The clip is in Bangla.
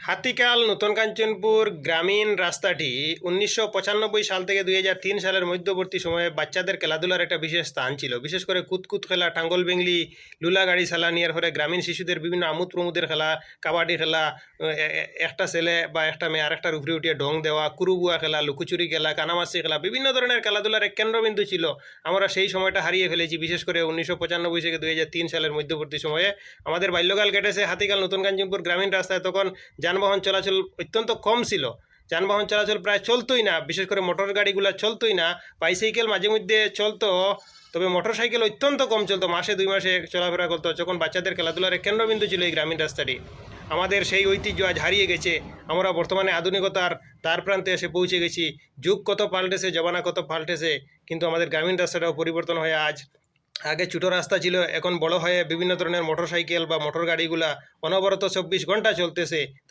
হাতিকাল নতুন কাঞ্চনপুর গ্রামীণ রাস্তাটি 1995 সাল থেকে 2003 সালের মধ্যবর্তী সময়ে বাচ্চাদের খেলাধুলার একটা বিশেষ স্থান ছিল। বিশেষ করে কুতকুত খেলা, টাঙ্গল বেংলি, লুলা গাড়ি চালানিয়ার ফলে গ্রামীণ শিশুদের বিভিন্ন আমোদ প্রমোদের খেলা, কাবাডি খেলা, একটা ছেলে বা একটা মেয়ে আরেকটার উপরে উঠিয়ে ঢং দেওয়া, কুরুবুয়া খেলা, লুকোচুরি খেলা, কানামাছি খেলা, বিভিন্ন ধরনের খেলাধুলার এক কেন্দ্রবিন্দু ছিল। আমরা সেই সময়টা হারিয়ে ফেলেছি, বিশেষ করে 1995 থেকে 2003 সালের মধ্যবর্তী সময়ে আমাদের বাল্যকাল কেটেছে হাতিকাল নতুন কাঞ্চনপুর গ্রামীণ রাস্তায়। তখন যানবাহন চলাচল অত্যন্ত কম ছিল, যানবাহন চলাচল প্রায় চলতোই না, বিশেষ করে মোটর গাড়িগুলো চলতোই না। বাইসাইকেল মাঝে মধ্যে চলতো, তবে মোটর সাইকেল অত্যন্ত কম চলতো, মাসে 2 মাসে চলাফেরা করতো। যখন বাচ্চাদের খেলাধুলার এক কেন্দ্রবিন্দু ছিল এই গ্রামীণ রাস্তাটি। আমাদের সেই ঐতিহ্য আজ হারিয়ে গেছে। আমরা বর্তমানে আধুনিকতার দ্বার প্রান্তে এসে পৌঁছে গেছি। যুগ কত পাল্টেছে, জমানা কত পাল্টেছে, কিন্তু আমাদের গ্রামীণ রাস্তাটাও পরিবর্তন হয়ে আজ আগে ছোটো রাস্তা ছিল, এখন বড় হয়ে বিভিন্ন ধরনের মোটর সাইকেল বা মোটর গাড়িগুলা অনবরত 24 ঘন্টা চলতেছে।